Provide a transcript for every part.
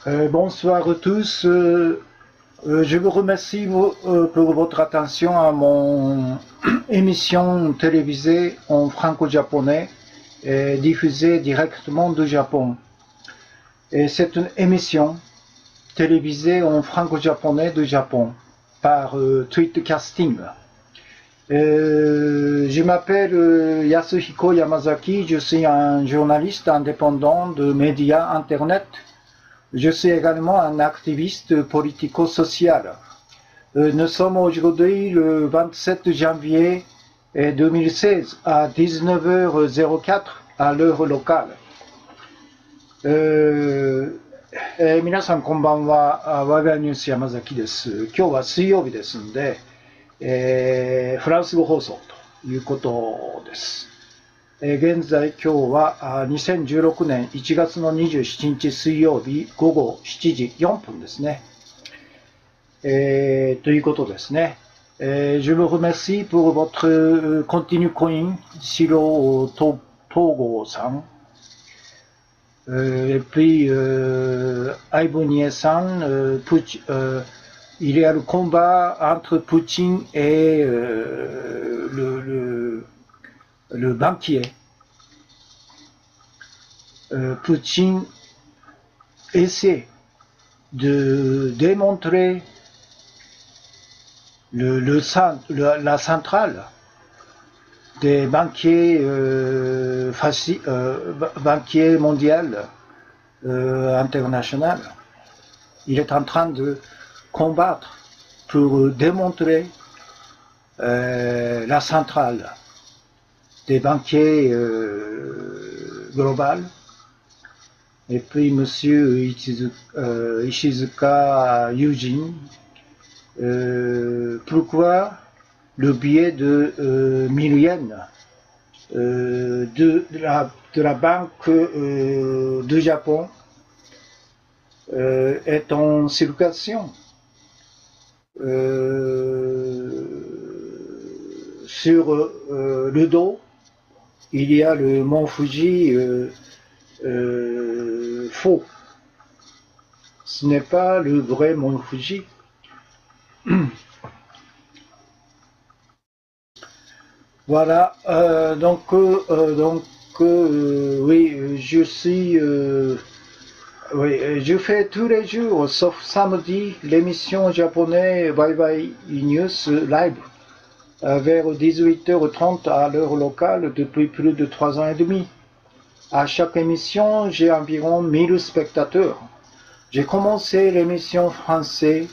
Bonsoir à tous. Je vous remercie pour votre attention à mon émission télévisée en franco-japonais diffusée directement du Japon. Et c'est une émission télévisée en franco-japonais du Japon par Tweetcasting. Je m'appelle Yasuhiko Yamazaki, je suis un journaliste indépendant de médias Internet. Je suis également un activiste politico-social. Nous sommes aujourd'hui le 27 janvier 2016 à 19h04 à l'heure locale. 皆さんこんばんは。ワイワイニュース山崎です。今日は水曜日ですので、フランス語放送ということです。現在今日は2016年1月の27日水曜日午後7時4分ですね。ということですね。Je vous remercie pour votre continu coin, Shiro Togo-san. Et puis, Aibonier-san, il y a le combat entre Poutine et le banquier. Poutine essaie de démontrer la centrale des banquiers, banquiers mondiaux internationaux. Il est en train de combattre pour démontrer la centrale des banquiers globaux. Et puis monsieur Ishizuka Yujin, pourquoi le billet de 1000 yens de la Banque du Japon est en circulation sur le dos. Il y a le mont Fuji faux. Ce n'est pas le vrai mont Fuji. Voilà, oui, je suis, oui, je fais tous les jours, sauf samedi, l'émission japonaise Bye Bye News Live, vers 18h30 à l'heure locale depuis plus de 3 ans et demi. À chaque émission, j'ai environ 1000 spectateurs. J'ai commencé l'émission française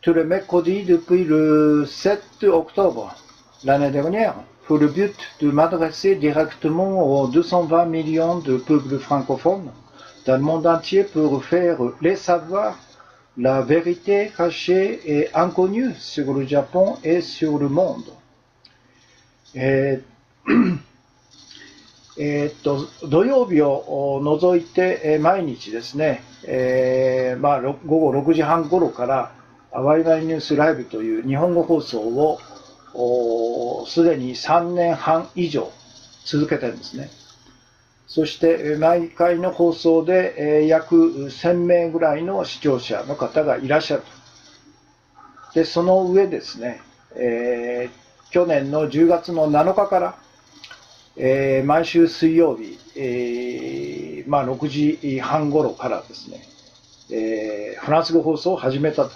tous les mercredis depuis le 7 octobre l'année dernière, pour le but de m'adresser directement aux 220 millions de peuples francophones dans le monde entier pour faire les savoir la vérité cachée et inconnue sur le Japon et sur le monde. 土曜日を除いて、毎日ですね、午後6時半頃からワイワイニュースライブという日本語放送をすでに3年半以上続けてるんですね。そして毎回の放送で約1000名ぐらいの視聴者の方がいらっしゃると。で、その上ですね、去年の10月の7日から、毎週水曜日、6時半頃からですね、フランス語放送を始めたと。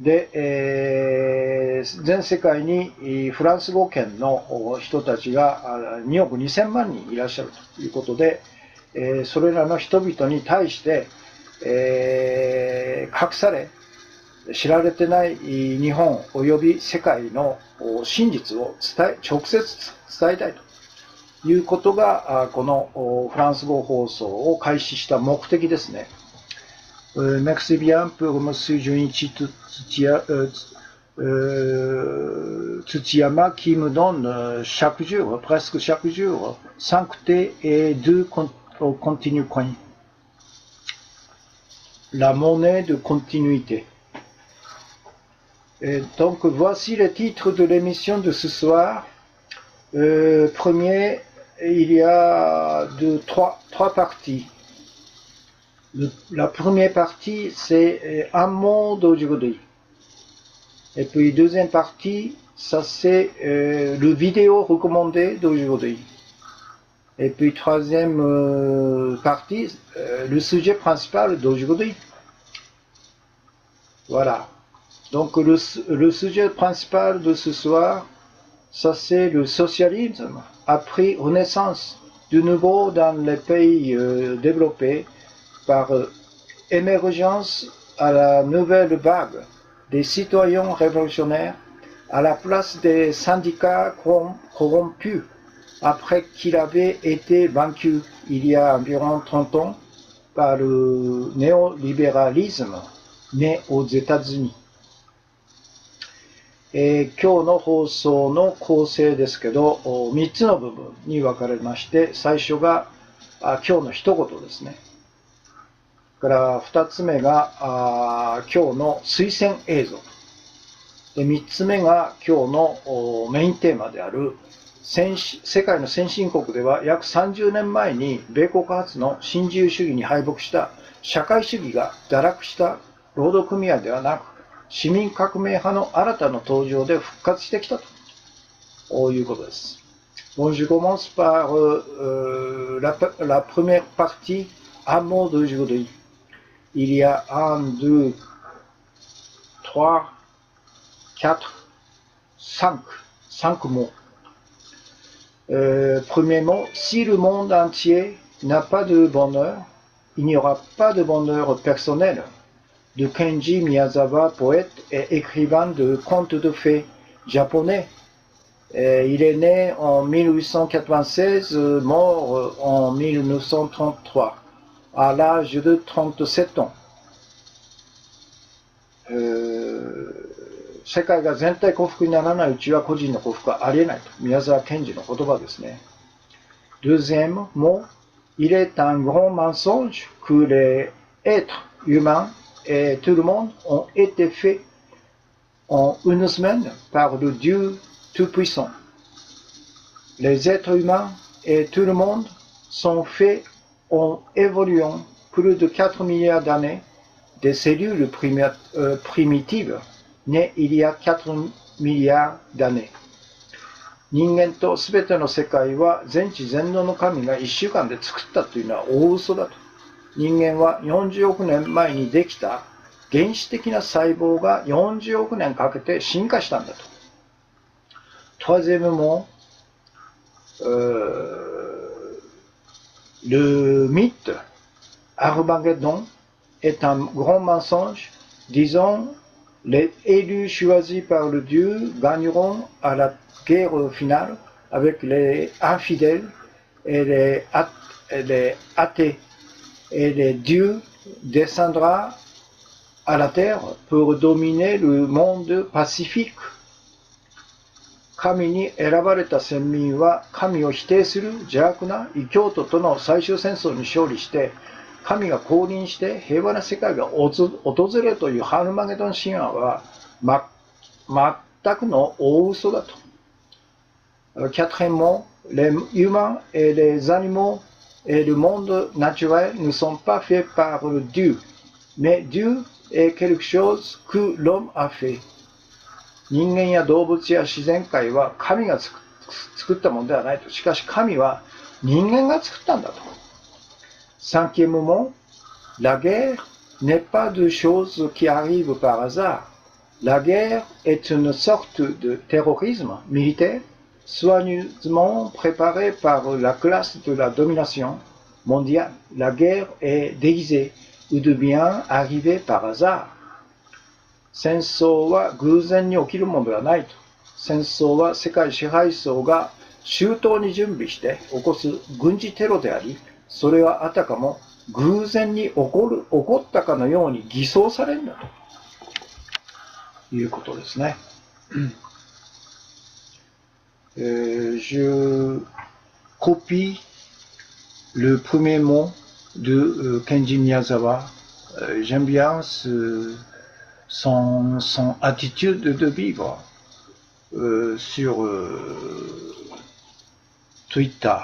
で、全世界にフランス語圏の人たちが2億2000万人いらっしゃるということで、それらの人々に対して、隠され知られてない日本及び世界の真実を直接伝えたいということがこのフランス語放送を開始した目的ですね。Merci bien pour Monsieur Junichi Tsuyama qui me donne chaque jour, presque chaque jour, 5 thés et 2 continu coins. La monnaie de continuité. Et donc voici les titres de l'émission de ce soir. Premier, il y a trois parties. La première partie, c'est un mot d'aujourd'hui. Et puis, deuxième partie, ça c'est le vidéo recommandé d'aujourd'hui. Et puis, troisième partie, le sujet principal d'aujourd'hui. Voilà. Donc, le sujet principal de ce soir, ça c'est le socialisme après renaissance, de nouveau dans les pays développés, par émergence à la nouvelle vague des citoyens révolutionnaires à la place des syndicats corrompus après qu'il avait été vaincu il y a environ 30 ans par le néolibéralisme né aux États-Unis. 今日の放送の構成ですけど、3つの部分に分かれまして、最初が今日の一言ですね。から2つ目が今日の推薦映像。で3つ目が今日のメインテーマである世界の先進国では約30年前に米国発の新自由主義に敗北した社会主義が堕落した労働組合ではなく、市民革命派の新たな登場で復活してきたということです。Bon, je commence par la première partie, un mot d'aujourd'hui. Il y a 1, 2, 3, 4, 5 mots. Premier mot, si le monde entier n'a pas de bonheur, il n'y aura pas de bonheur personnel. De Kenji Miyazawa, poète et écrivain de contes de fées japonais. Il est né en 1896, mort en 1933, à l'âge de 37 ans. 世界が全体幸福にならないうちは個人の幸福はありえないと。宮沢賢治の言葉ですね。Deuxième mot, il est un grand mensonge que les êtres humains et tout le monde ont été faits en une semaine par le Dieu Tout-Puissant. Les êtres humains et tout le monde sont faits en évoluant plus de 4 milliards d'années des cellules primitives nées il y a 4 milliards d'années. 人間とすべての世界は全知全能の神が1週間で作ったというのは大嘘だと。人間は40億年前にできた原始的な細胞が40億年かけて進化したんだと。Troisièmement, le mythe Armageddon est un grand mensonge. Disons, les élus choisis par le Dieu gagneront à la guerre finale avec les infidèles et les athées. Et le Dieu descendra à la terre pour dominer le monde pacifique. 神に選ばれた先民は神を否定する邪悪な異教徒との最終戦争に勝利して、神が降臨して平和な世界が訪れるというハルマゲドン神話は、全くの大嘘だと。Quatrièmement, les humains et les animaux et le monde naturel ne sont pas faits par le Dieu, mais Dieu est quelque chose que l'homme a fait. 人間や動物や自然界は神が作ったものではないと。しかし神は人間が作ったんだと。Cinquièmement, la guerre n'est pas de chose qui arrive par hasard. La guerre est une sorte de terrorisme militaire soigneusement préparé par la classe de la domination mondiale. La guerre est déguisée ou devient arrivée par hasard. 戦争は偶然に起きるものではないと。戦争は世界支配層が周到に準備して起こす軍事テロであり、それはあたかも偶然に起こったかのように偽装されるんだということですね。Je copie le premier mot de Kenji Miyazawa. J'aime bien son attitude de vivre sur Twitter.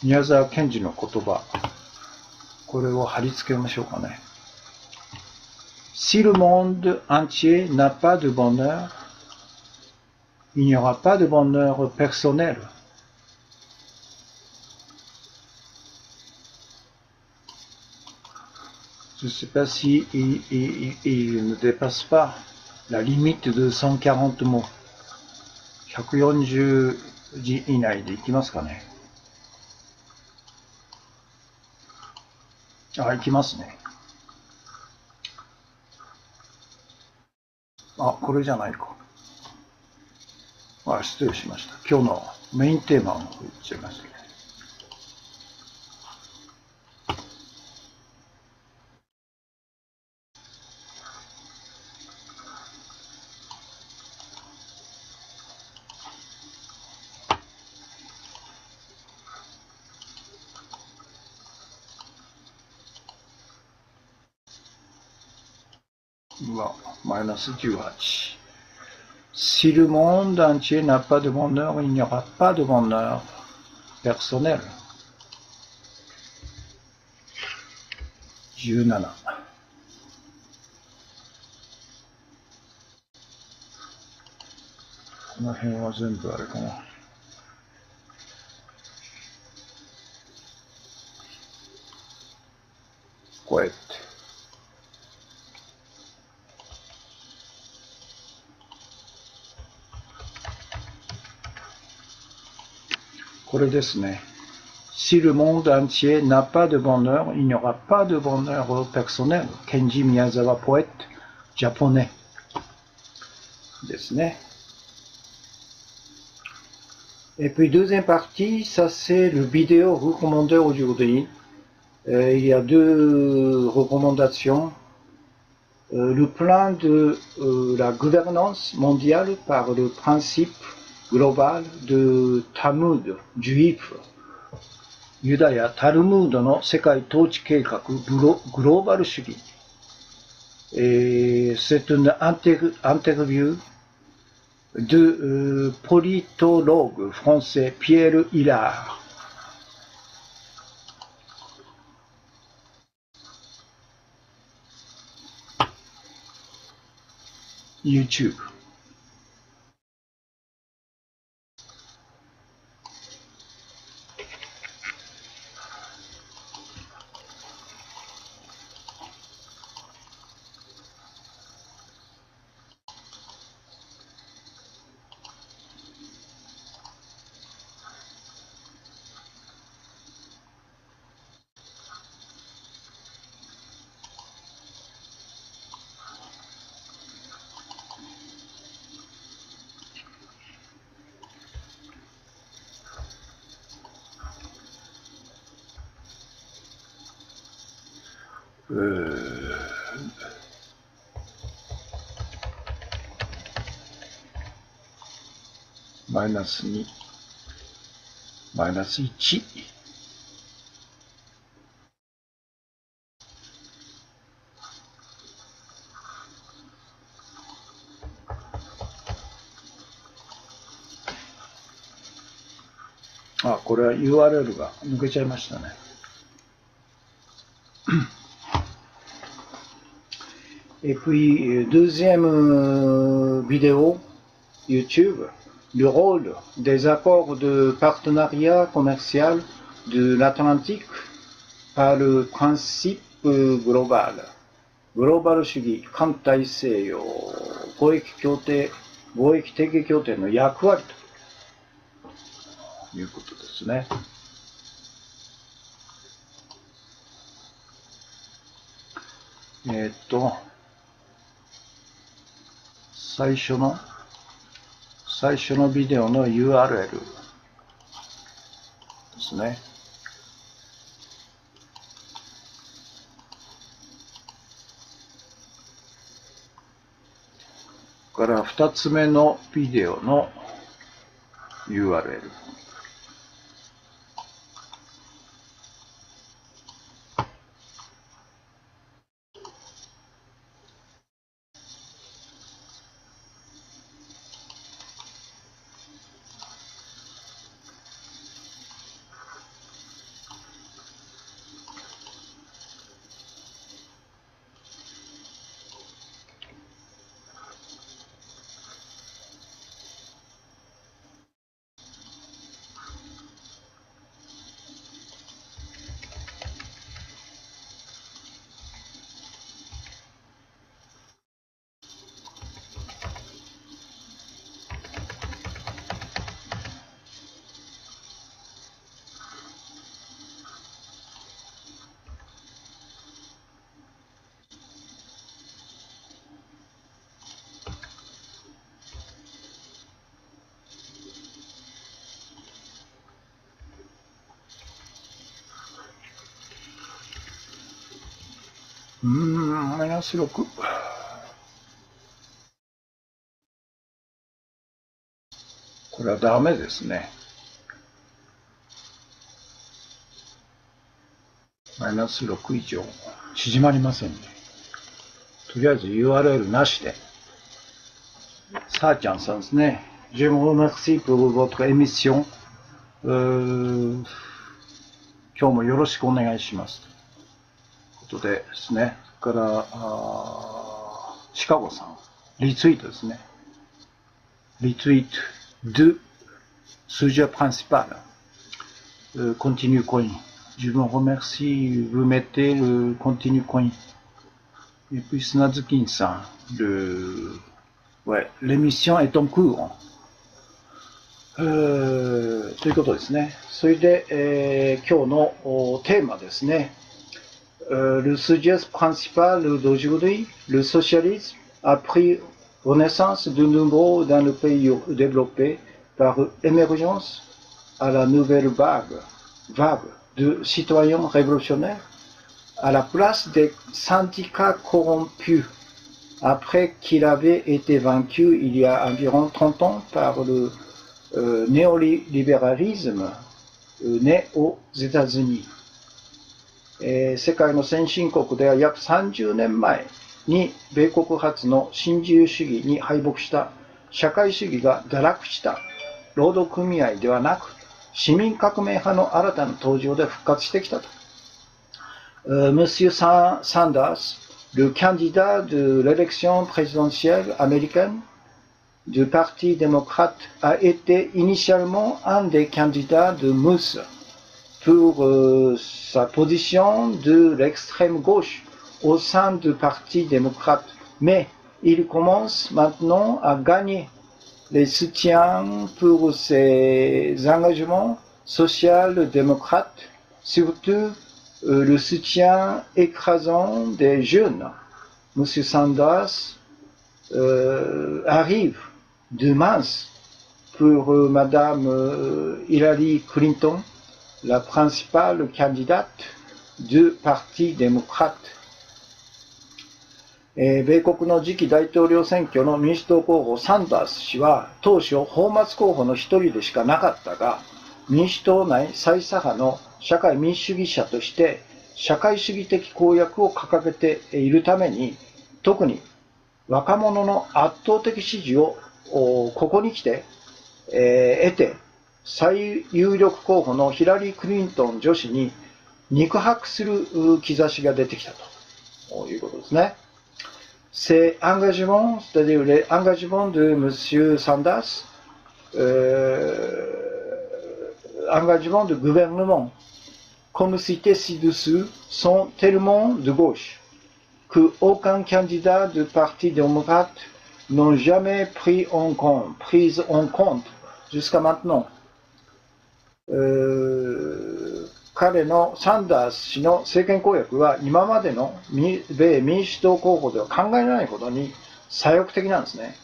宮沢賢治の言葉。これを貼り付けましょうかね。Si le monde entier n'a pas de bonheur, il n'y aura pas de bonheur personnel. Je ne sais pas si il ne dépasse pas la limite de 140 mots. 140字以内でいきますかね。あ、いきますね。あ、これじゃないか。あ、失礼しました。今日のメインテーマを言っちゃいましたね。マイナス18。Si le monde entier n'a pas de bonheur, il n'y aura pas de bonheur personnel. 17。この辺は全部あれかな。こうやって。これですね。Si le monde entier n'a pas de bonheur, il n'y aura pas de bonheur personnel. Kenji Miyazawa, poète japonais. ですね。Et puis deuxième partie, ça c'est le vidéo recommandé aujourd'hui. Il y a deux recommandations. Le plan de la gouvernance mondiale par le principe global de Talmud, juif. ユダヤ・タルムードの世界統治計画グローバル主義。C'est une interview de politologue français Pierre Hillard. YouTube.マイナス2、マイナス1。あ、これは URL が抜けちゃいましたね。Et puis, deuxième vidéo, YouTube, le rôle des accords de partenariat commercial de l'Atlantique par le principe global. グローバル主義、環太西洋貿易提携協定の役割ということですね。最初のビデオの URL ですね。から2つ目のビデオの URL。マイナス6。これはダメですね。マイナス6以上。縮まりませんね。とりあえず URL なしで。さあちゃんさんですね。Je vous remercie pour votre émission. 今日もよろしくお願いします。ということでですね。それから、シカゴさん。リツイートですね。リツイート。de sujet principal. Continue coin. Je vous remercie. Vous mettez le continue coin. Et puis Snazukin-san. Ouais, l'émission est en cours. ということですね。それで、今日のテーマですね。Le sujet principal d'aujourd'hui, le socialisme a pris renaissance de nouveau dans le pays développé par émergence à la nouvelle vague de citoyens révolutionnaires à la place des syndicats corrompus après qu'il avait été vaincu il y a environ 30 ans par le néolibéralisme né aux États-Unis。世界の先進国では約30年前に米国発の新自由主義に敗北した社会主義が堕落した労働組合ではなく市民革命派の新たな登場で復活してきたと。Monsieur Sanders, le candidat de l'élection présidentielle américaine du Parti démocrate, a été initialement un des candidats de mousse pour sa position de l'extrême gauche au sein du Parti démocrate. Mais il commence maintenant à gagner les soutiens pour ses engagements social-démocrates, surtout le soutien écrasant des jeunes. M. Sanders arrive de mince pour Madame Hillary Clinton, la principale candidate du Parti démocrate。米国の次期大統領選挙の民主党候補サンダース氏は当初泡沫候補の一人でしかなかったが、民主党内最左派の社会民主主義者として社会主義的公約を掲げているために、特に若者の圧倒的支持をここに来て、得て、最有力候補のヒラリー・クリントン女氏に肉薄する兆しが出てきたということですね。Ces engagements, c'est-à-dire les engagements de M. Sanders, engagements de gouvernement, comme cité ci-dessous, sont tellement de gauche qu'aucun candidat du Parti démocrate n'a jamais pris en compte jusqu'à maintenant。彼のサンダース氏の政権公約は今までの米民主党候補では考えられないほどに左翼的なんですね。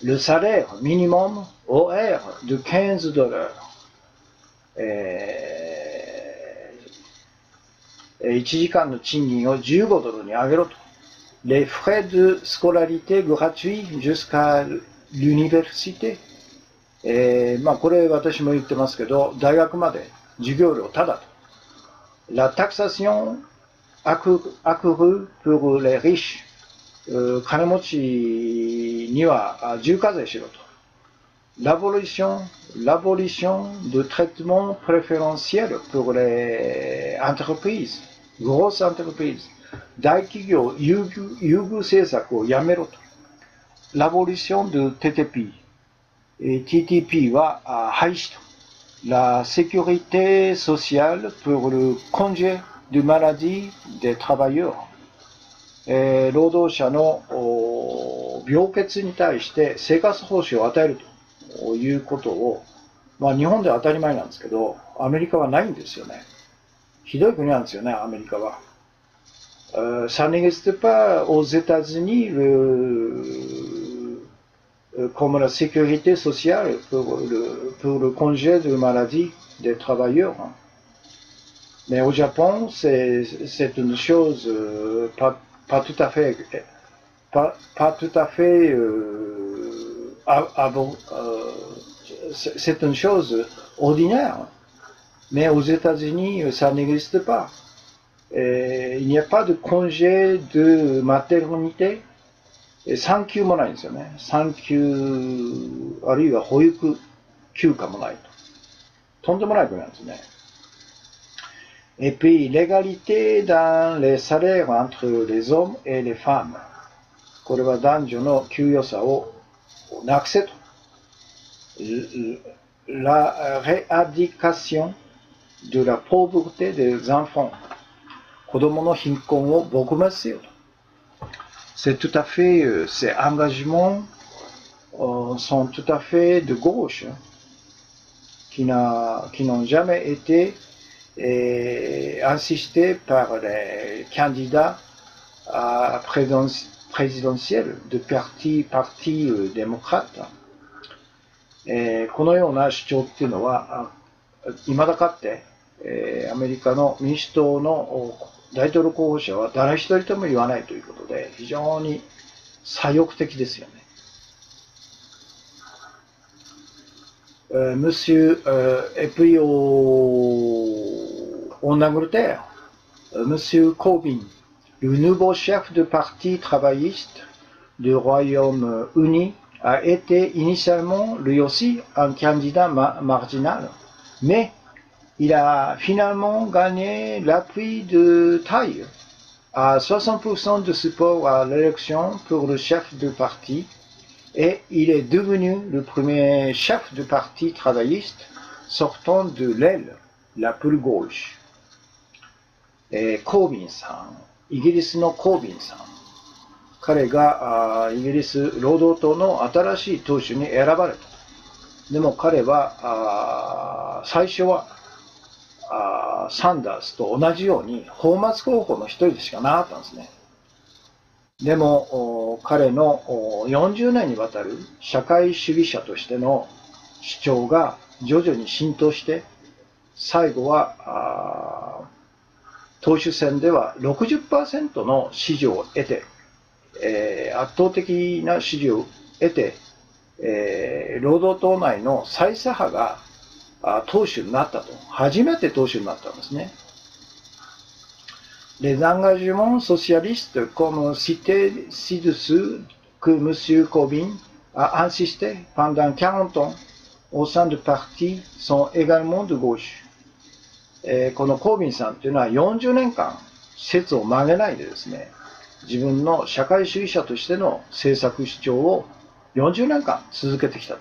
Le salaire minimum horaire de $15。1時間の賃金を$15に上げろと。Les frais de scolarité gratuits jusqu'à l'université。これ私も言ってますけど、大学まで授業料ただと。La taxation accrue pour les riches。金持ちには重課税しろと。L'abolition de traitement préférentiel pour les entreprises。grosses entreprises。大企業優遇政策をやめろと。L'abolition de TTP。TTP は廃止と。La sécurité sociale pour le congé de maladie des travailleurs。労働者の病欠に対して生活報酬を与えるということを、日本では当たり前なんですけど、アメリカはないんですよね。ひどい国なんですよね、アメリカは。Ça n'existe pas aux États-Unis comme la sécurité sociale pour le congé de maladie des travailleurs。Mais au Japon, c'est une chose pas tout à fait, pas tout à fait, c'est une chose ordinaire. Mais aux États-Unis, ça n'existe pas. Et il n'y a pas de congé de maternité.産休もないんですよね。産休、あるいは保育休暇もないと。とんでもない国なんですね。Et puis, l'égalité dans les salaires entre les hommes et les femmes. これは男女の給与差をなくせと。La rééradication de la pauvreté des enfants. 子供の貧困を撲滅せよと。C'est tout à fait, ces engagements sont tout à fait de gauche, qui n'ont jamais été insistés par les candidats présidentiels de partis démocrates. このような主張っていうのは、未だかって、アメリカの民主党の大統領候補者は誰一人とも言わないということで、非常に左翼的ですよね。Monsieur, et puis en Angleterre, Monsieur Corbyn, le nouveau chef de parti travailliste du Royaume-Uni, a été initialement lui aussi un candidat marginal, mais il a finalement gagné l'appui de taille, à 60% de support à l'élection pour le chef de parti, et il est devenu le premier chef de parti travailliste sortant de l'aile la plus gauche. コービンさん、イギリスのコービンさん、彼がイギリス労働党の新しい党首に選ばれた。でも彼は最初はサンダースと同じように泡沫候補の一人でしかなかったんですね。でも彼の40年にわたる社会主義者としての主張が徐々に浸透して、最後は党首選では 60% の支持を得て、圧倒的な支持を得て、労働党内の最左派が党首になったと。初めて党首になったんですね。Les engagements socialistes, comme cité ci-dessous, que M. Corbyn a insisté pendant 40 ans au sein du parti, sont également de gauche. このコービンさんというのは40年間説を曲げないでですね、自分の社会主義者としての政策主張を40年間続けてきた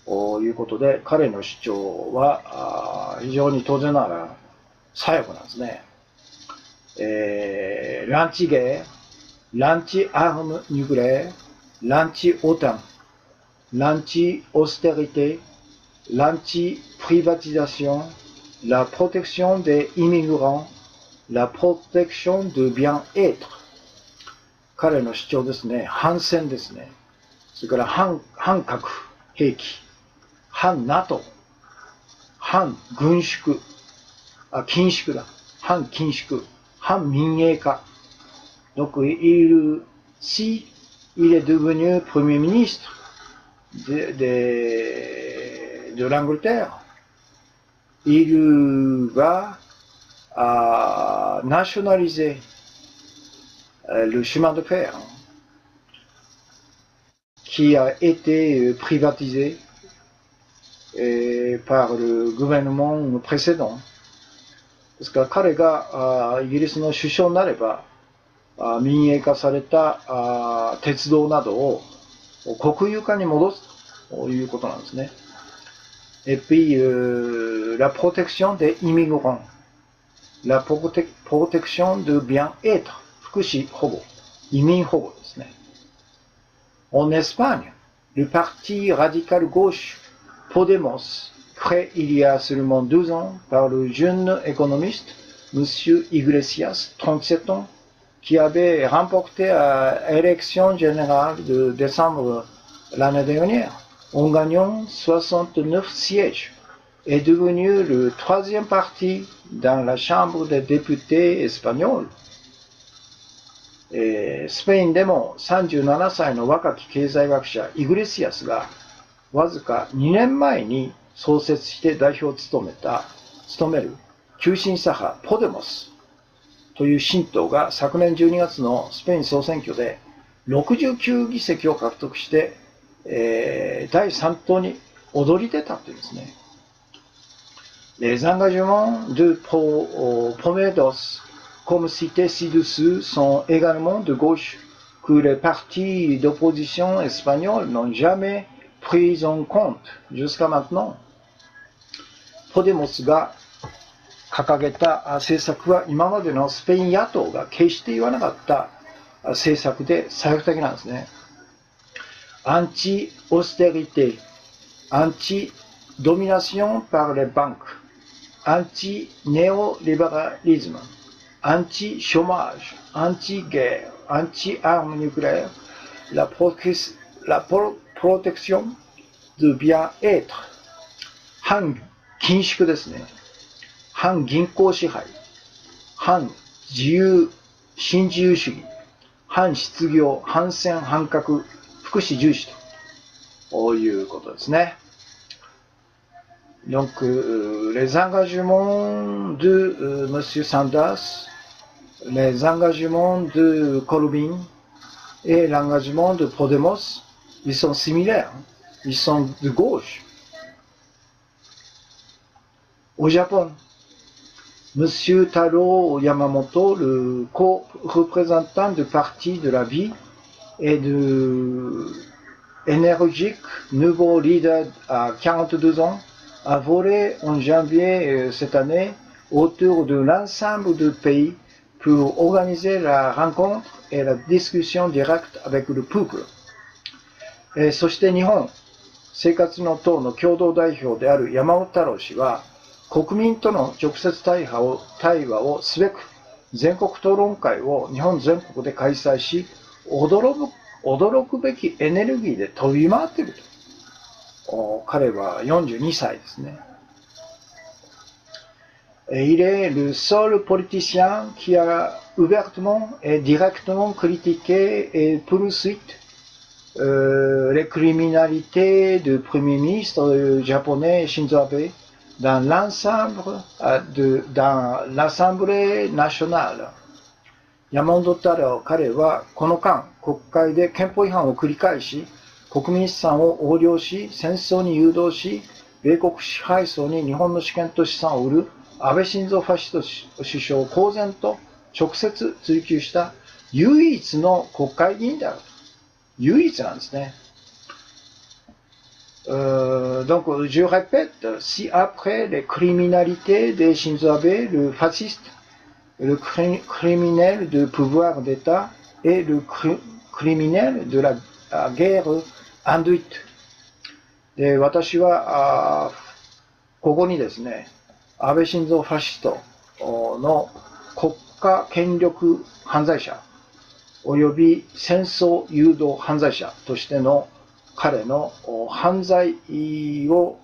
ということで、彼の主張は非常に当然ながら左翼なんですね。l'anti-guerre, l'anti-arme nucléaire, l'anti-OTAN, l'anti-austérité, l'anti-privatisation, la protection des immigrants, la protection du bien-être。彼の主張ですね、反戦ですね。それから反核兵器、反 NATO、反軍縮、緊縮だ、反緊縮、反民営化。Donc si il est devenu Premier ministre de l'Angleterre, il va nationaliser le chemin de fer qui a été privatisé par le gouvernement précédent. ですから彼がイギリスの首相になれば民営化された鉄道などを国有化に戻すということなんですね。Et puis la protection des immigrants, la protection de bien-être, 福祉保護、移民保護ですね。En Espagne, le parti radical gauche Podemos, créé il y a seulement 12 ans par le jeune économiste M. Iglesias, 37 ans, qui avait remporté l'élection générale de décembre l'année dernière en gagnant 69 sièges. est devenu le troisième parti dans la Chambre des députés espagnols.スペインでも37歳の若き経済学者イグレシアスがわずか2年前に創設して代表を務める急進左派ポデモスという新党が昨年12月のスペイン総選挙で69議席を獲得して、第3党に躍り出たというんですね。Les engagements de Podemos, comme cité ci-dessous, sont également de gauche que les partis d'opposition espagnols n'ont jamais pris en compte jusqu'à maintenant. Podemos が掲げた政策は今までのスペイン野党が決して言わなかった政策で左翼的なんですね。アンチオステリティ、アンチドミナションpar les banques、アンチネオリベラリズム、アンチショマージュ、アンチゲー、アンチアームニュクレア、la protection du bien-être、反緊縮ですね。反銀行支配、反新自由主義、反失業、反戦、反核、福祉重視ということですね。Donc, les engagements de M. Sanders, les engagements de Corbyn et l'engagement de Podemos, ils sont similaires, ils sont de gauche. Au Japon, M. Taro Yamamoto, le co-représentant du Parti de la Vie et de énergique nouveau leader à 42 ans, a volé en janvier cette année autour de l'ensemble du pays pour organiser la rencontre et la discussion directe avec le peuple. そして日本生活の党の共同代表である山本太郎氏は、国民との直接対話をすべく全国討論会を日本全国で開催し、驚くべきエネルギーで飛び回っていると。彼は42歳ですね。Il est le seul politicien qui a ouvertement et directement critiqué et poursuivi les criminalités du Premier ministre japonais Shinzo Abe dans l'Assemblée nationale。山本太郎彼はこの間、国会で憲法違反を繰り返し、国民資産を横領し、戦争に誘導し、米国支配層に日本の主権と資産を売る安倍晋三ファシスト首相を公然と直接追及した唯一の国会議員である。唯一なんですね。Donc, je répète, si après les criminalités de Shinzo Abe, le fasciste, le criminel de pouvoir d'État et le criminel de la guerre induite。で、私はここにですね、安倍晋三ファシストの国家権力犯罪者および戦争誘導犯罪者としての彼の犯罪を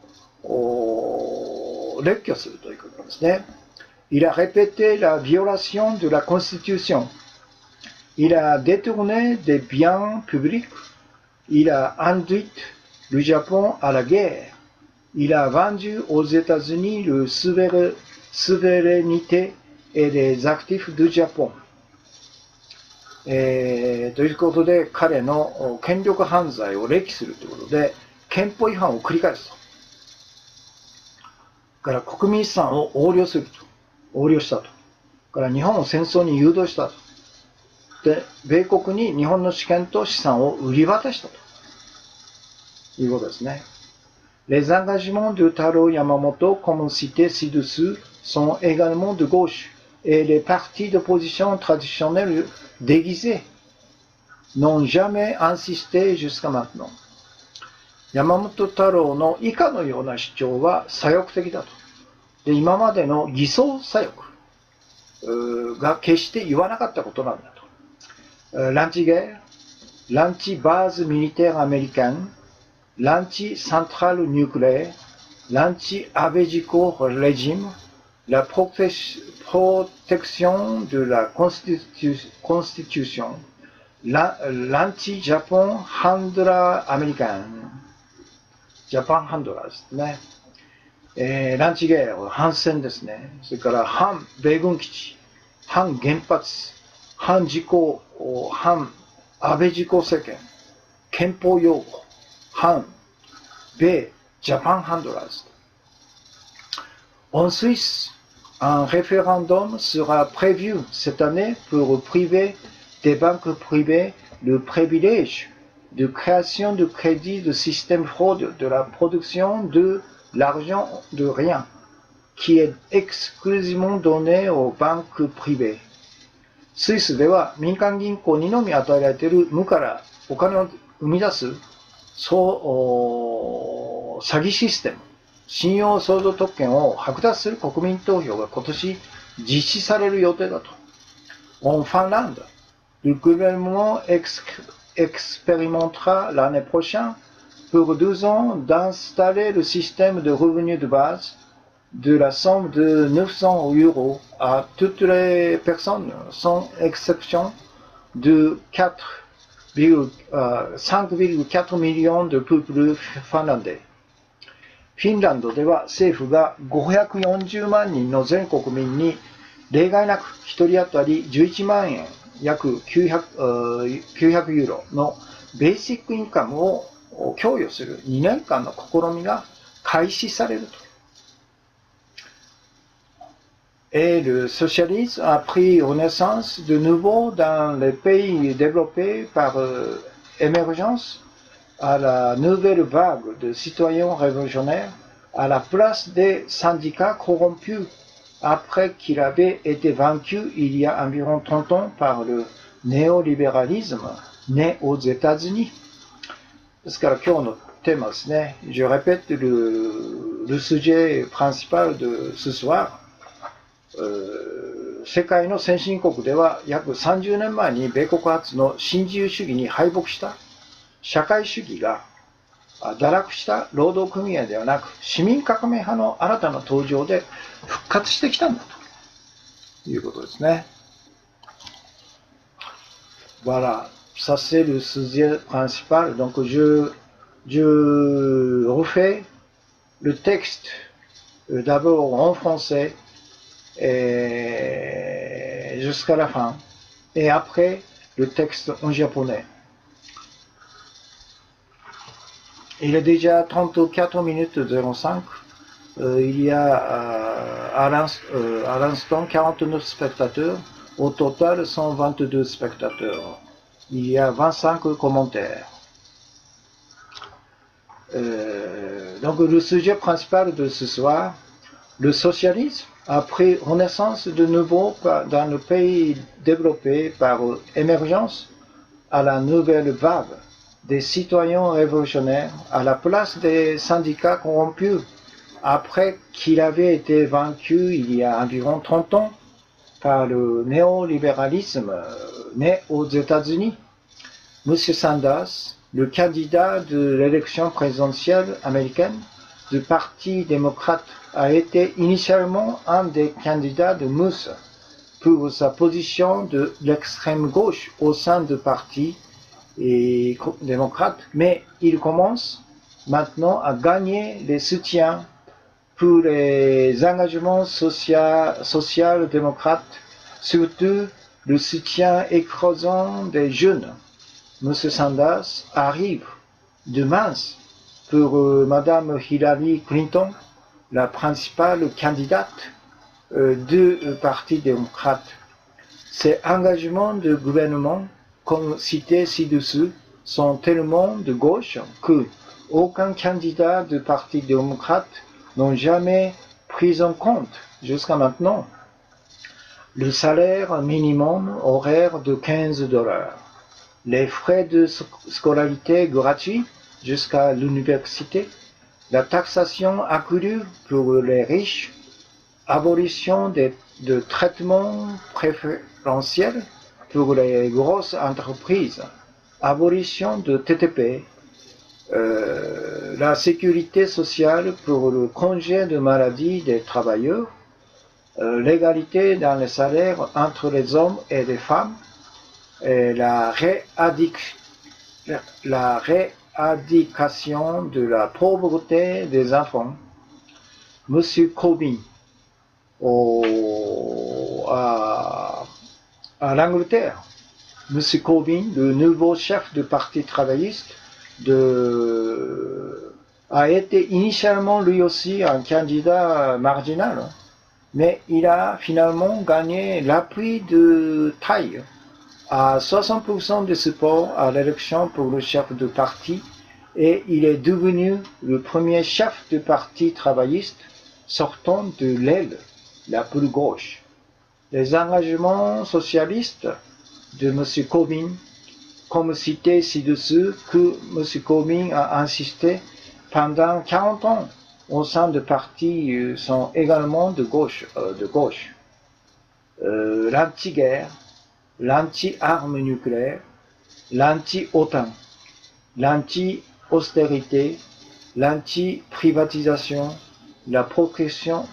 列挙するということですね。Il a répété la violation de la Constitution. Il a détourné des biens publics. Il a induit le Japon à la guerre. Il a vendu aux États-Unis la souveraineté et les actifs du Japon. ということで、彼の権力犯罪を歴するということで、憲法違反を繰り返すと。から国民資産を横領したと。から日本を戦争に誘導したと。で、米国に日本の主権と資産を売り渡したということですね。Les engagements de Taro Yamamoto, comme cité ci-dessous, sont également de gauche, et les partis d'opposition traditionnels déguisés n'ont jamais insisté jusqu'à maintenant. 山本太郎の以下のような主張は左翼的だと。で、今までの偽装左翼が決して言わなかったことなんだと。L'anti-guerre, l'anti-base militaire américaine, l'anti-centrale nucléaire, l'anti-abégico régime, la protection de la Constitution, l'anti-Japon handla américain, Japan handla ですね。ランチゲー、反戦ですね。それから反米軍基地、反原発、反自公、反安倍自公政権、憲法擁護、反米ジャパンハンドラーズ。En Suisse, un référendum sera prévu cette année pour priver des banques privées le privilège de création de crédits de système fraude de la production de l'argent de rien, qui est exclusivement donné aux banques privées. スイスでは民間銀行にのみ与えられている無からお金を生み出す詐欺システム、信用創造特権を剥奪する国民投票が今年実施される予定だと。En Finlande, le gouvernement expérimentera l'année prochaine pour 12 ans d'installer le système de revenus de base de la somme de 900 euros à toutes les personnes, sans exception de 5,4 millions de peuples finlandais. フィンランドでは政府が540万人の全国民に例外なく1人当たり11万円、約900ユーロのベーシックインカムを供与する2年間の試みが開始されると。Et le socialisme a pris renaissance de nouveau dans les pays développés par émergence à la nouvelle vague de citoyens révolutionnaires à la place des syndicats corrompus après qu'il avait été vaincu il y a environ 30 ans par le néolibéralisme né aux États-Unis. ですから今日のテーマですね。Je répète le sujet principal de ce soir. 世界の先進国では約30年前に米国発の新自由主義に敗北した社会主義が堕落した労働組合ではなく市民革命派の新たな登場で復活してきたんだということですね。Voilà, ça c'est le sujet principal. Donc je refais le texte d'abord en français et jusqu'à la fin, et après le texte en japonais. Il est déjà 34 minutes 05. Il y a à l'instant 49 spectateurs, au total 122 spectateurs. Il y a 25 commentaires. Donc le sujet principal de ce soir, le socialisme a pris renaissance de nouveau dans le pays développé par émergence à la nouvelle vague des citoyens révolutionnaires à la place des syndicats corrompus après qu'il avait été vaincu il y a environ 30 ans par le néolibéralisme né aux États-Unis. M. Sanders, le candidat de l'élection présidentielle américaine du Parti démocrate, a été initialement un des candidats de Mousse pour sa position de l'extrême gauche au sein du Parti démocrate, mais il commence maintenant à gagner les soutiens pour les engagements social-démocrates, surtout le soutien écrasant des jeunes. M. Sanders arrive de mince pour Mme Hillary Clinton, la principale candidate du Parti démocrate. Ces engagements de gouvernement, comme cité ci-dessous, sont tellement de gauche que aucun candidat du Parti démocrate n'a jamais pris en compte jusqu'à maintenant le salaire minimum horaire de $15, les frais de scolarité gratuits jusqu'à l'université, la taxation accrue pour les riches, abolition de traitements préférentiels pour les grosses entreprises, abolition de TTP, la sécurité sociale pour le congé de maladie des travailleurs, l'égalité dans les salaires entre les hommes et les femmes, et la rééducation de la pauvreté des enfants. Monsieur Corbyn, à l'Angleterre, Monsieur Corbyn, le nouveau chef du Parti travailliste, a été initialement lui aussi un candidat marginal, mais il a finalement gagné l'appui de taille à 60% de support à l'élection pour le chef du parti, et il est devenu le premier chef du Parti travailliste sortant de l'aile la plus gauche. Les engagements socialistes de M. Corbyn, comme cité ci-dessus, que M. Corbyn a insisté pendant 40 ans au sein du parti, sont également de gauche. L'anti-guerre, l'anti-armes nucléaires, l'anti-OTAN, l'anti-austérité, l'anti-privatisation, la protection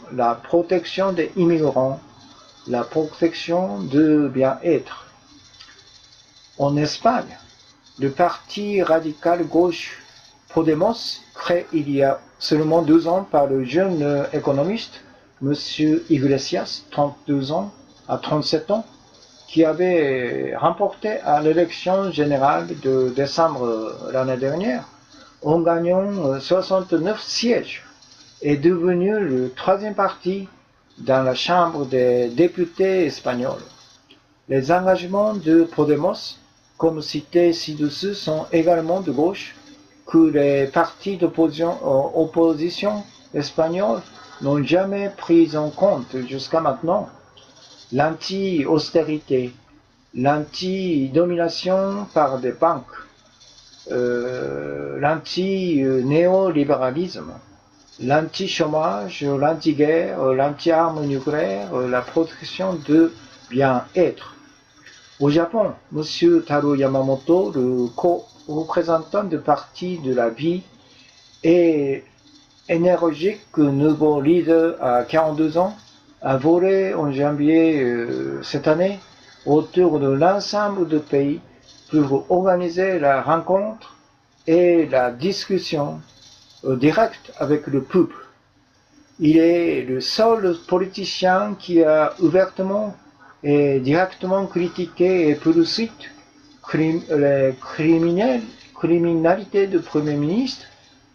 des immigrants, la protection du bien-être. En Espagne, le parti radical gauche Podemos, créé il y a seulement 2 ans par le jeune économiste M. Iglesias, 32 ans à 37 ans, qui avait remporté à l'élection générale de décembre l'année dernière, en gagnant 69 sièges, est devenu le 3e parti dans la Chambre des députés espagnols. Les engagements de Podemos, comme cité ci-dessus, sont également de gauche, que les partis d'opposition espagnols n'ont jamais pris en compte jusqu'à maintenant. L'anti-austérité, l'anti-domination par des banques, l'anti-néolibéralisme, l'anti-chômage, l'anti-guerre, l'anti-armes nucléaires, la protection de bien-être. Au Japon, M. Taro Yamamoto, le co-représentant du Parti de la vie et énergique nouveau leader à 42 ans, a volé en janvier cette année autour de l'ensemble du pays pour organiser la rencontre et la discussion directe avec le peuple. Il est le seul politicien qui a ouvertement et directement critiqué et poursuivi la criminalité du Premier ministre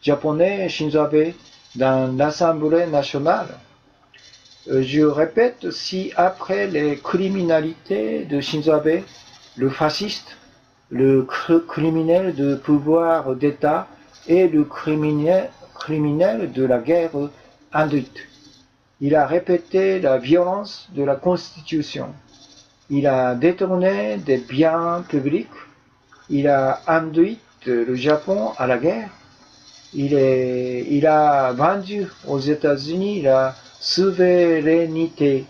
japonais Shinzo Abe dans l'Assemblée nationale. Je répète, si après les criminalités de Shinzo Abe, le fasciste, le criminel de pouvoir d'État et le criminel de la guerre induite, il a répété la violence de la Constitution, il a détourné des biens publics, il a induit le Japon à la guerre, il a vendu aux États-Unis la souveraineté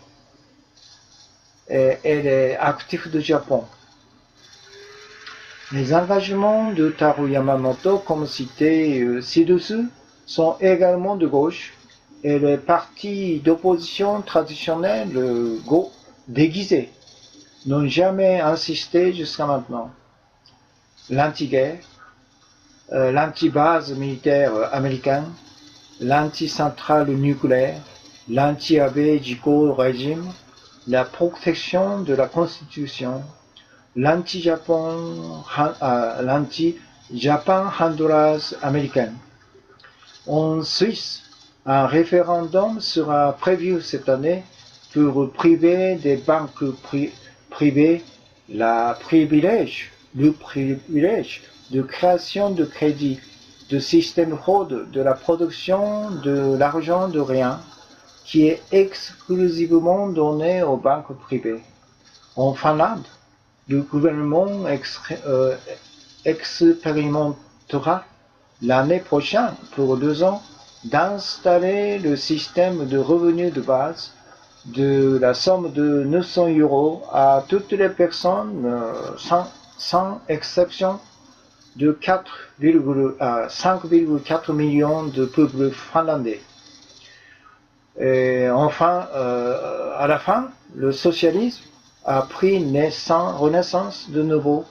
et les actifs du Japon. Les engagements de Taro Yamamoto, comme cité ci-dessus, sont également de gauche, et les partis d'opposition traditionnels déguisés n'ont jamais insisté jusqu'à maintenant. L'anti-guerre, l'anti-base militaire américaine, l'anti-centrale nucléaire, l'anti-Abe Jiko régime, la protection de la Constitution, l'anti-Japan Honduras américaine. En Suisse, un référendum sera prévu cette année pour priver des banques privées le privilège de création de crédit, de système fraude de la production de l'argent de rien, qui est exclusivement donné aux banques privées. En Finlande, le gouvernement expérimentera l'année prochaine, pour 2 ans, d'installer le système de revenus de base de la somme de 900 € à toutes les personnes, sans exception, de 5,4 millions de peuples finlandais. Et enfin, à la fin, le socialisme a pris renaissance de nouveau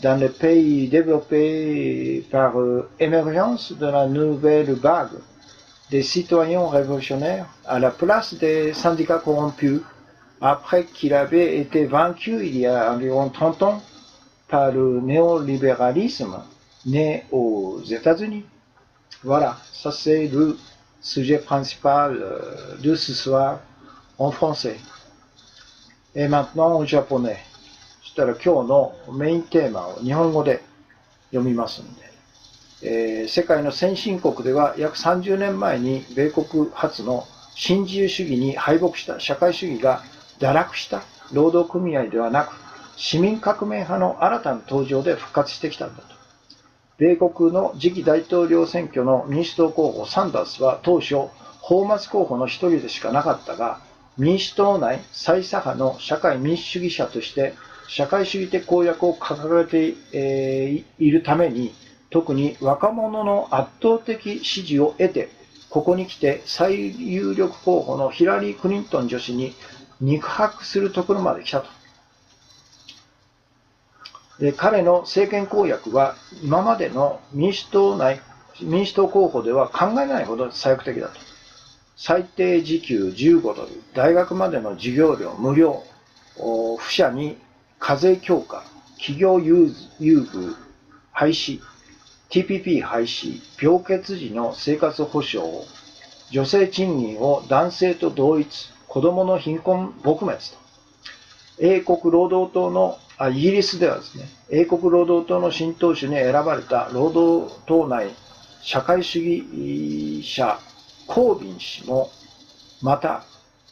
dans les pays développés par émergence de la nouvelle vague des citoyens révolutionnaires à la place des syndicats corrompus, après qu'il avait été vaincu il y a environ 30 ans par le néolibéralisme né aux États-Unis. Voilà, ça c'est le sujet principal de ce soir en français. Et maintenant en japonais。そしたら今日のメインテーマを日本語で読みますんで。世界の先進国では約30年前に米国発の新自由主義に敗北した社会主義が堕落した労働組合ではなく、市民革命派の新たな登場で復活してきたんだと。米国の次期大統領選挙の民主党候補サンダースは当初、泡沫候補の一人でしかなかったが、民主党内最左派の社会民主主義者として社会主義的公約を掲げているために、特に若者の圧倒的支持を得て、ここに来て最有力候補のヒラリー・クリントン女子に肉薄するところまで来たと。で、彼の政権公約は今までの民主党候補では考えないほど左翼的だと。最低時給15ドル、大学までの授業料無料、富者に課税強化、企業優遇廃止、TPP 廃止、病欠時の生活保障、女性賃金を男性と同一、子供の貧困撲滅と。英国労働党のイギリスではですね、英国労働党の新党首に選ばれた労働党内社会主義者コービン氏も、また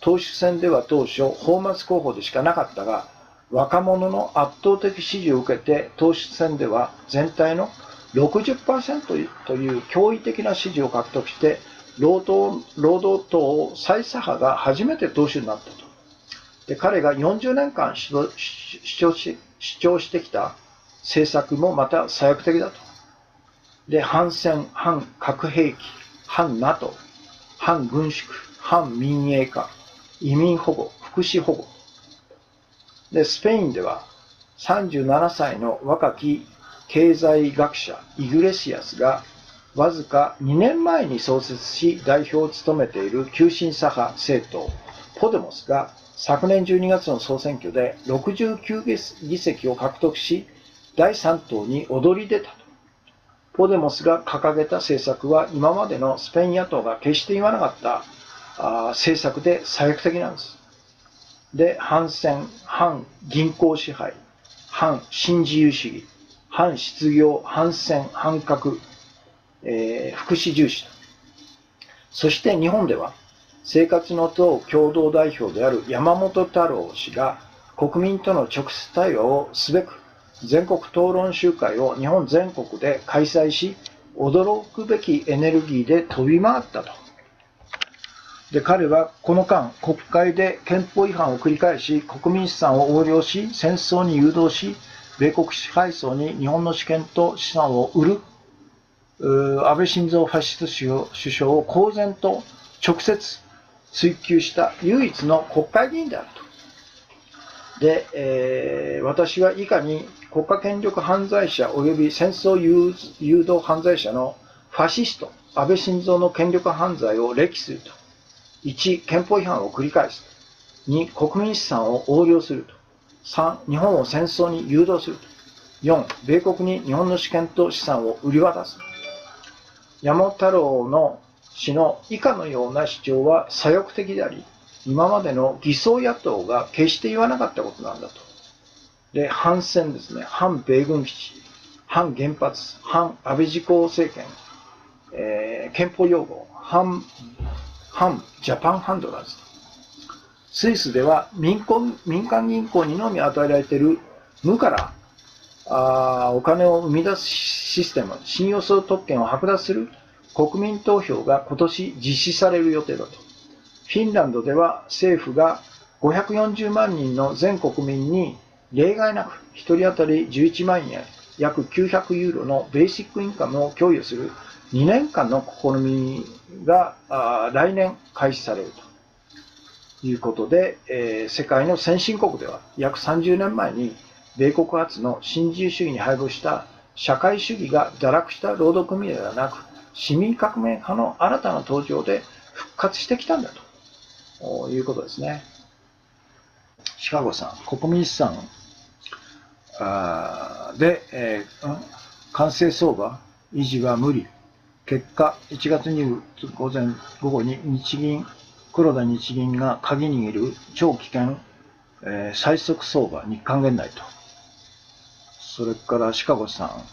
党首選では当初泡沫候補でしかなかったが、若者の圧倒的支持を受けて党首選では全体の 60% という驚異的な支持を獲得して、労働党最左派が初めて党首になったと。で、彼が40年間主張してきた政策もまた左翼的だと。で、反戦、反核兵器、反 NATO、反軍縮、反民営化、移民保護、福祉保護。で、スペインでは37歳の若き経済学者イグレシアスがわずか2年前に創設し代表を務めている急進左派政党ポデモスが昨年12月の総選挙で69議席を獲得し第3党に躍り出たと。ポデモスが掲げた政策は今までのスペイン野党が決して言わなかった政策で左翼的なんです。で、反戦、反銀行支配、反新自由主義、反失業、反戦、反核、福祉重視と。そして日本では生活の党共同代表である山本太郎氏が国民との直接対話をすべく全国討論集会を日本全国で開催し、驚くべきエネルギーで飛び回ったと。で、彼はこの間、国会で憲法違反を繰り返し、国民資産を横領し、戦争に誘導し、米国支配層に日本の主権と資産を売る、安倍晋三ファシスト首相を公然と直接追及した唯一の国会議員であると。で、私は以下に国家権力犯罪者及び戦争誘導犯罪者のファシスト、安倍晋三の権力犯罪を歴すると。1、憲法違反を繰り返す。2、国民資産を横領すると。3、日本を戦争に誘導すると。4、米国に日本の主権と資産を売り渡す。山本太郎氏の以下のような主張は左翼的であり、今までの偽装野党が決して言わなかったことなんだと。で、反戦ですね。反米軍基地、反原発、反安倍自公政権、憲法擁護、反ジャパンハンドラーズ。スイスでは民間銀行にのみ与えられている無からお金を生み出すシステム、信用相特権を剥奪する国民投票が今年実施される予定だと。フィンランドでは政府が540万人の全国民に例外なく1人当たり11万円約900ユーロのベーシックインカムを供与する2年間の試みが来年開始されるということで、世界の先進国では約30年前に米国発の新自由主義に配合した社会主義が堕落した労働組合ではなく、市民革命派の新たな登場で復活してきたんだということですね。シカゴさん、国民資産で、完成相場維持は無理。結果、1月に午後に黒田日銀が鍵握る超危険、最速相場、日韓現代と。それからシカゴさん、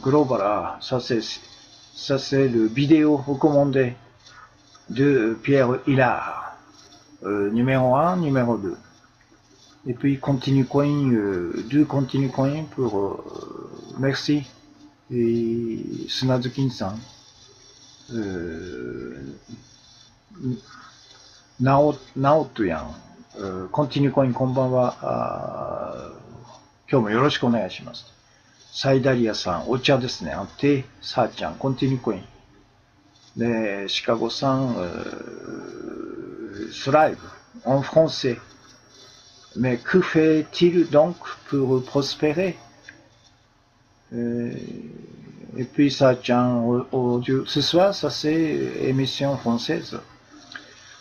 グローバルさせるビデオrecommandé de Pierre Hillard, numéro 1, numéro 2. Et puis Continue Coin, 2 Continue Coin pour merci. Et Sunazukin-san, Naoto-yan, Continue Coin こんばんは。今日もよろしくお願いします。サイダリアさん、お茶ですね。テサーちゃん、コンティニューコイン。で、シカゴさん、スライブ、en français. Mais que fait-il donc pour prospérer? Et puis ça tient audio. Ce soir, ça c'est émission française.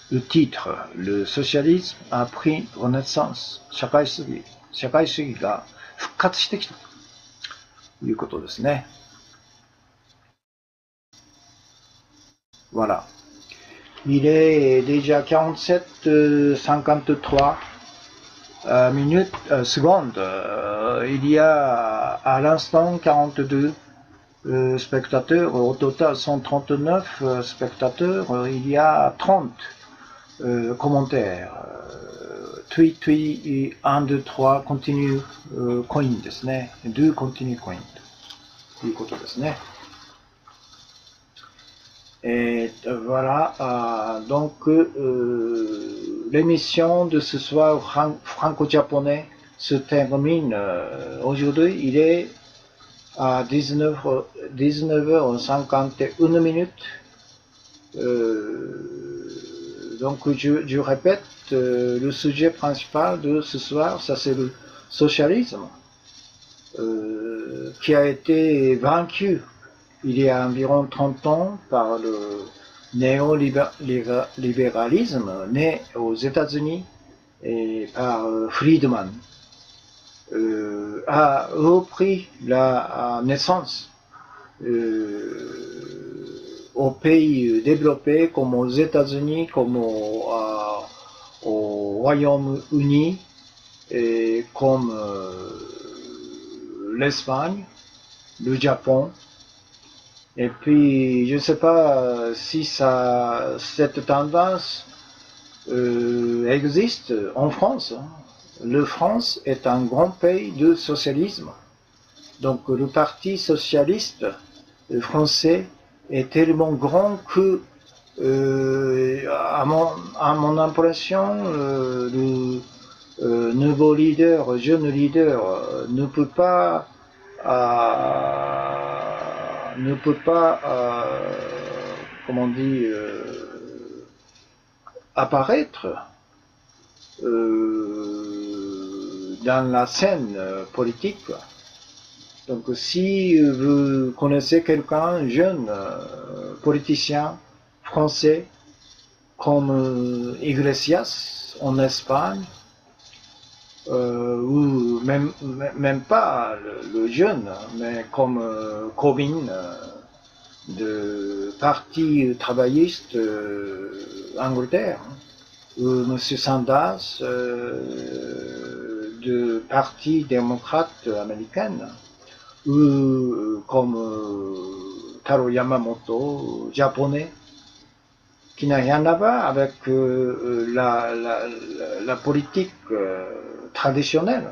Le titre, le socialisme a pris renaissance. 社会主義が復活してきたということですね。Voilà. Il est déjà 47-53 minutes, secondes. Il y a à l'instant 42 spectateurs. Au total 139 spectateurs. Il y a 30 commentaires. tweet 1, 2, 3 continue coin ですね。2 continue coin ということですね。Voilà, donc l'émission de ce soir franco-japonais se termine aujourd'hui. Il est à 19h51 minutes. Donc je répète, le sujet principal de ce soir, ça c'est le socialisme qui a été vaincu il y a environ 30 ans par le néolibéralisme né aux États-Unis et par Friedman, a repris la naissance aux pays développés comme aux États-Unis, comme au Royaume-Uni, et comme l'Espagne, le Japon. Et puis, je ne sais pas si cette tendance existe en France. Le France est un grand pays de socialisme. Donc, le Parti socialiste français est tellement grand que, à mon impression, le nouveau leader, jeune leader, ne peut pas comment dire, apparaître dans la scène politique. Donc si vous connaissez quelqu'un jeune, politicien français, comme Iglesias en Espagne, ou même pas le jeune, mais comme Corbyn de Parti travailliste Angleterre, ou M. Sanders de Parti démocrate américaine, ou comme Taro Yamamoto, japonais, qui n'a rien à voir avec la politique traditionnelle.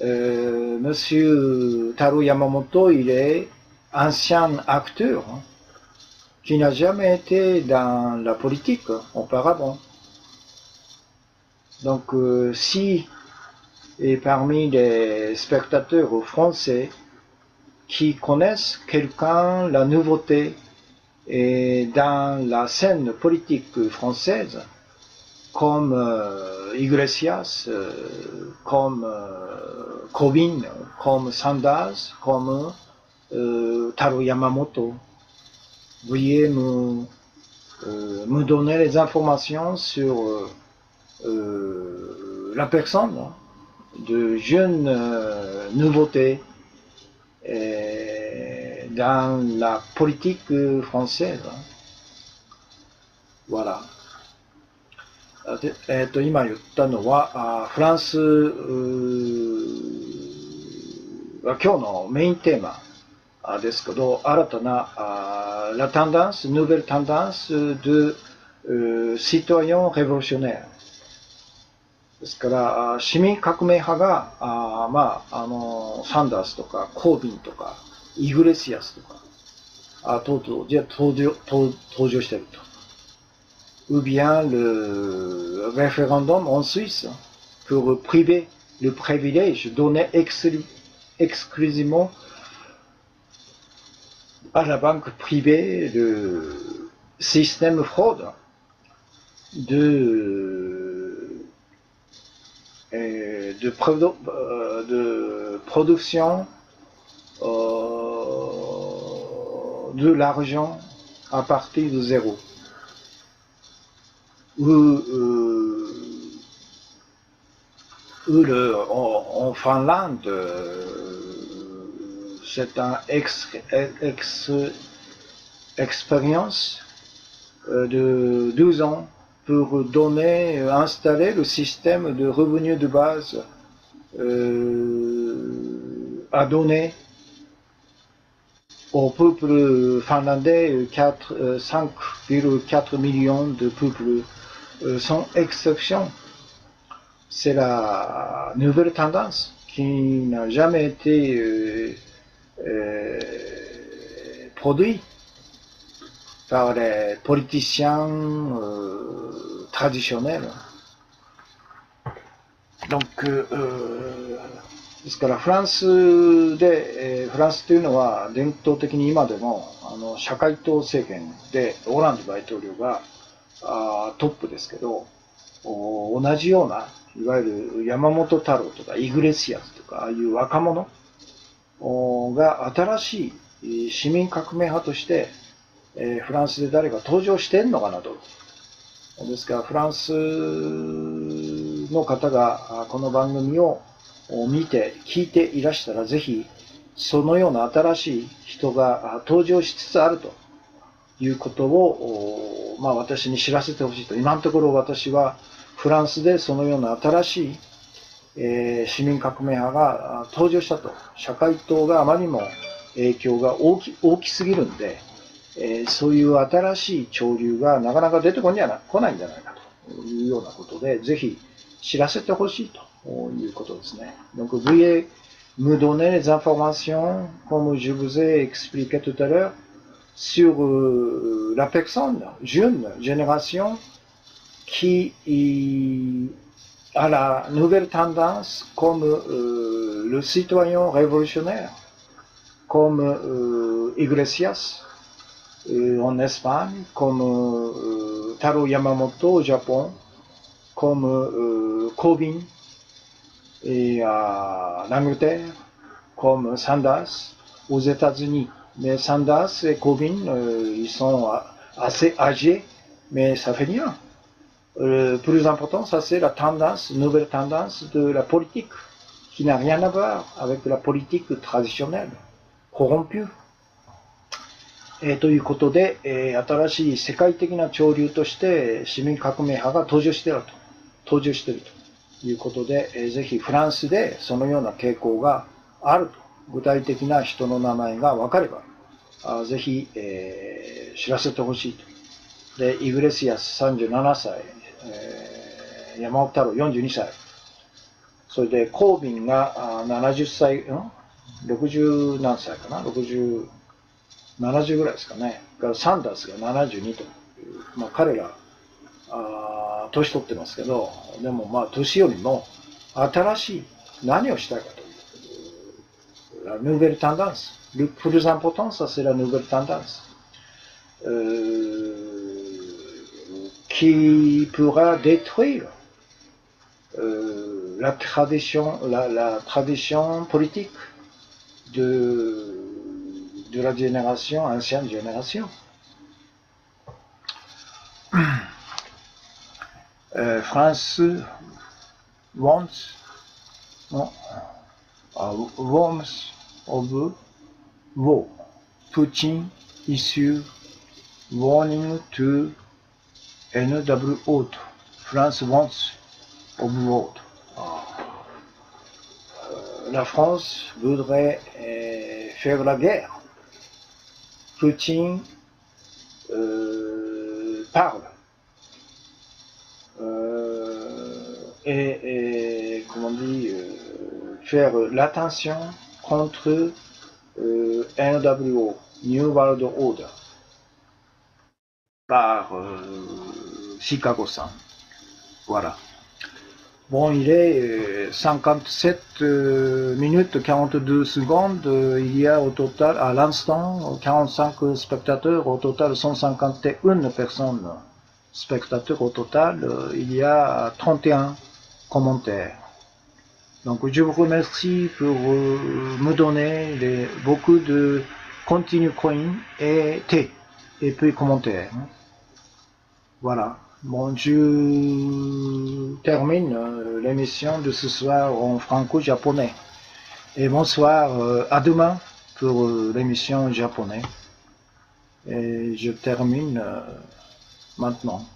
Monsieur Taro Yamamoto, il est ancien acteur qui n'a jamais été dans la politique auparavant. Donc si et parmi les spectateurs français, qui connaissent quelqu'un, la nouveauté dans la scène politique française, comme Iglesias, comme Corbyn, comme Sanders, comme Taro Yamamoto. Veuillez me donner les informations sur la personne de jeunes nouveautés dans la politique française. Voilà. 今言ったのは、フランスが今日のメインテーマですけど、新たなla tendance, nouvelle tendance de citoyens révolutionnaires。ですから、市民革命派が、サンダースとか、コービンとか、イグレシアスとか、登場していると。ou bien le référendum en Suisse pour priver le privilège donné exclusivement à la banque privée le système fraude de production de l'argent à partir de zéro. En Finlande, c'est une expérience de 12 ans pour installer le système de revenus de base à donner au peuple finlandais. 5,4 millions de peuples sans exception. C'est la nouvelle tendance qui n'a jamais été produite par les politiciens traditionnels. Donc, ですからフランスというのは伝統的に今でも社会党政権でオランド大統領がトップですけど、同じようないわゆる山本太郎とかイグレシアスとかああいう若者が新しい市民革命派としてフランスで誰か登場してんのかなと。ですからフランスの方がこの番組を見て聞いていらしたらぜひそのような新しい人が登場しつつあるということを私に知らせてほしいと。今のところ私はフランスでそのような新しい市民革命派が登場したと。社会党があまりにも影響が大きすぎるんで、そういう新しい潮流がなかなか出てこないんじゃないかというようなことで、ぜひ知らせてほしいということですね。Donc, veuillez me donner les informations, comme je vous ai expliqué tout à l'heure, sur la personne, jeune génération, qui a la nouvelle tendance comme le citoyen révolutionnaire, comme Iglesias en Espagne, comme Taro Yamamoto au Japon, comme Corbyn et en Angleterre, comme Sanders aux États-Unis. Mais Sanders et Corbyn, ils sont assez âgés, mais ça fait rien. Le plus important, ça c'est la tendance, nouvelle tendance de la politique, qui n'a rien à voir avec la politique traditionnelle, corrompue. ということで、新しい世界的な潮流として市民革命派が登場しているということで、ぜひフランスでそのような傾向があると、具体的な人の名前が分かれば、ぜひ、知らせてほしいと。で、イグレシアス37歳、山本太郎42歳、それでコービンが70歳、60何歳かな、70ぐらいですかね。サンダースが72という、彼ら年取ってますけど、でも年よりも新しい何をしたいかという la nouvelle tendance. Le plus important, ça c'est la nouvelle tendance. Qui pourra détruire la tradition politique de la génération, ancienne génération. France wants of war. Putin issue warning to NWO. France wants of war. La France voudrait faire la guerre. Poutine parle. Comment on dit, faire l'attention contre NWO, New World Order, par Chicago-san. Voilà. Bon, il est 57 minutes 42 secondes. Il y a au total, à l'instant, 45 spectateurs. Au total, 151 personnes spectateurs au total. Il y a 31 commentaires. Donc, je vous remercie pour me donner beaucoup de continue coin et thé et puis commentaires. Voilà. Bon, je termine l'émission de ce soir en franco-japonais. Et bonsoir, à demain pour l'émission japonais. Et je termine maintenant.